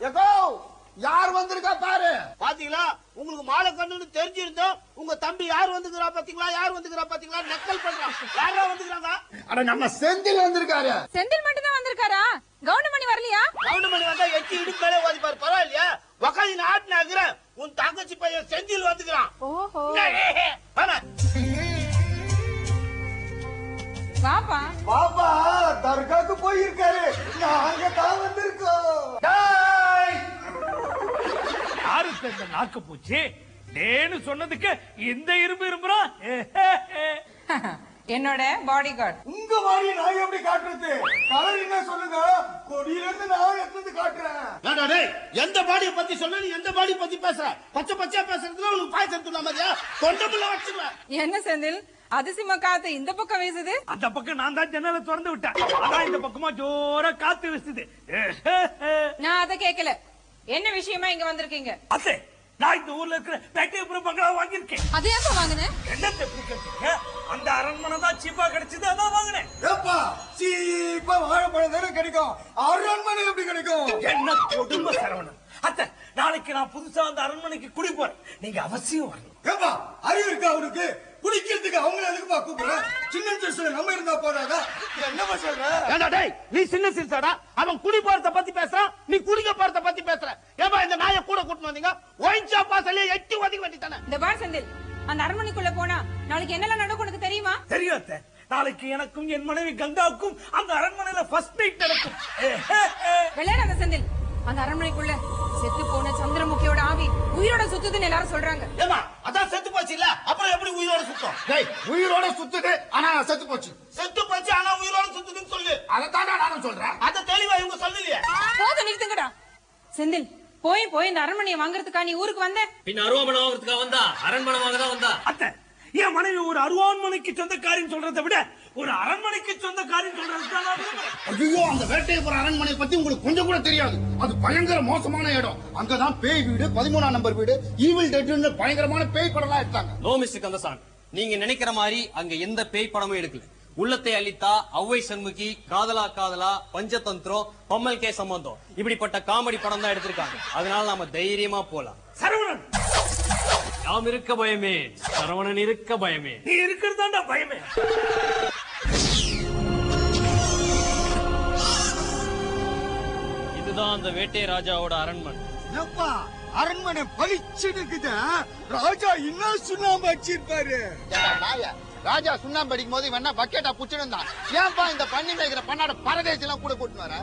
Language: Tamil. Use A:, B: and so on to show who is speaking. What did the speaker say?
A: ஏகோ யார் வந்திருக்கா பாரு.
B: பாத்தீங்களா, உங்களுக்கு மாலை கண்ணுன்னு தெரிஞ்சிருந்தோம். உங்க தம்பி யார் வந்துக்கிறா பாத்தீங்களா, யார் வந்துக்கிறா பாத்தீங்களா, நக்கல் பண்றான். யாரா வந்துக்கிறாங்க?
A: அட நம்ம செந்தில் வந்திருக்காரு.
C: செந்தில் மட்டும் தான் வந்திருக்காரா? கவுண்டமணி வரலையா?
B: கவுண்டமணி வந்தா எட்டி இடுப்பு மேலே ஓதிப்பாரு, பரவாயில்லையா? வக்காலி நாட்டு நகர உன் தங்கச்சி பையன் செந்தில் வந்துக்கிறான்.
C: ஓஹோ, வாப்பா.
A: பாப்பா தர்காக்கு போயிருக்காரு. நாங்க தான் வந்திருக்கோம்.
D: யாருக்கு இந்த நாக்கு பூச்சி டேன்னு சொன்னதுக்கு இந்த இரும்பு இரும்புறான்.
C: என்னோட பாடி கார்டு.
A: உங்க மாதிரி நான் எப்படி காட்டுறது? கலர் என்ன சொல்லுங்க, கொடியில இருந்து நான் எடுத்து காட்டுறேன்.
B: எந்த பாடியை பத்தி சொன்ன, நீ எந்த பாடி பத்தி பேசுற? பச்சை பச்சையா பேசுறதுல உங்களுக்கு பாய்ச்சல் மாதிரியா தொண்டமுள்ள வச்சுருவேன்.
C: என்ன செந்தில், அதிசயமா காத்து இந்த பக்கம் வீசுது?
D: அந்த பக்கம் நான் தான் ஜன்னலை திறந்து விட்டேன், அதான் இந்த பக்கமா ஜோரா காத்து வீசுது.
C: நான் அதை கேட்கல. என்ன விஷயமா இங்க வந்திருக்கீங்க?
D: அத்தை, நான் இந்த ஊர்ல இருக்கிற பேட்டையபுரம் பங்களா வாங்கியிருக்கேன்.
C: அது ஏப்பா வாங்கினேன்?
D: என்ன எப்படி கேட்டீங்க? அந்த அரண்மனை தான் சீப்பா கிடைச்சது, அதான் வாங்கினேன்.
A: ஏப்பா சீப்பா வாழைப்பழம் தானே கிடைக்கும், அரண்மனை எப்படி கிடைக்கும்?
D: என்ன குடும்ப சரவணன். அத்தை, நாளைக்கு நான் புதுசா அந்த அரண்மனைக்கு குடி போறேன், நீங்க அவசியம் வரணும்.
A: ஏப்பா அறிவு இருக்கா அவனுக்கு? குடிக்கிறதுக்கு அவங்க எதுக்குப்பா கூப்பிடுறேன்? சின்ன வயசுல நம்ம இருந்தா போறாங்க. என்னப்பா சொல்ற?
B: நீ சின்ன சிறுசாடா, அவன் குடி போறத பத்தி பேசுறான், நீ குடிக்க போறத பத்தி பேசுற. ஏப்பா இந்த நாயை கூட கூட்டிட்டு வந்தீங்க, ஒயின் ஷாப் வாசல்ல எட்டி ஒதுக்கி வேண்டித்தானே.
C: இந்த பார் செந்தில், அந்த அரண்மனைக்குள்ள போனா நாளைக்கு என்னெல்லாம் நடக்கும் உனக்கு தெரியுமா?
D: தெரியும் அத்தை, நாளைக்கு எனக்கும் என் மனைவி கங்காவுக்கும் அந்த அரண்மனையில ஃபர்ஸ்ட் நைட் நடக்கும்.
C: விளையாடாத செந்தில், அந்த அரண்மனைக்குள்ள செத்து போன சந்திரமுகியோட ஆவி உயிரோட சுத்துதுன்னு எல்லாரும் சொல்றாங்க.
B: ஏமா அதான் செத்து போச்சு இல்ல, அப்புறம் எப்படி உயிரோட சுத்தம்?
A: உயிரோட சுத்துது, ஆனா செத்து போச்சு.
B: செத்து போச்சு ஆனா உயிரோட சுத்துதுன்னு சொல்லு.
A: அதைத்தாண்டா நானும் சொல்றேன்.
B: அத தெளிவா இவங்க சொல்லலையே.
C: போதும், நிறுத்துங்கடா. செந்தில், போய் இந்த அரண்மனையை வாங்குறதுக்கா நீ ஊருக்கு வந்த?
E: பின்ன அருவாமனை வாங்குறதுக்கா வந்தா? அரண்மனை வாங்க தான் வந்தா.
D: அத்தை, என் மனைவி ஒரு அருவான்மனைக்கு சொந்தக்காரின்னு சொல்றதை விட ஒரு அரண்மனைக்கு சொந்தக்காரின்னு சொல்றது.
A: ஐயோ, அந்த வேட்டையபுரம் அரண்மனை பத்தி உங்களுக்கு கொஞ்சம் கூட தெரியாது. அது பயங்கர மோசமான இடம். அங்கதான் பேய் வீடு, 13ஆம் நம்பர் வீடு, ஈவில் டெட்னு பயங்கரமான பேய் படம்லாம் எடுத்தாங்க.
E: நோ மிஸ்டர் கந்தசாமி, நீங்க நினைக்கிற மாதிரி அங்க எந்த பேய் படமும் எடுக்கல. உள்ளத்தை அளித்தா, அவ்வை சண்முகி, காதலா காதலா, பஞ்சதந்திரம், பம்மல் கே சம்பந்தம், இப்படிப்பட்ட காமெடி படம் தான் எடுத்திருக்காங்க. அதனால நாம தைரியமா போலாம்.
D: சரவணன்,
E: நாம் இருக்க பயமே, சரவணன் இருக்க பயமே.
D: நீ இருக்கிறதாண்டா பயமே.
E: இதுதான் அந்த வேட்டை ராஜாவோட அரண்மனை.
A: எப்பா அரண்மனை பளிச்சுன்னு இருக்குது. ராஜா என்ன சுண்ணாம்பு வச்சிருப்பாரு. ராஜா சுண்ணாம்பு அடிக்கும் போது வேணா பக்கெட்டா புடிச்சிருந்தான். ஏன்பா இந்த பண்ணி மேய்க்கிற பண்ணாட பரதேசி எல்லாம் கூட கூட்டிட்டு வர?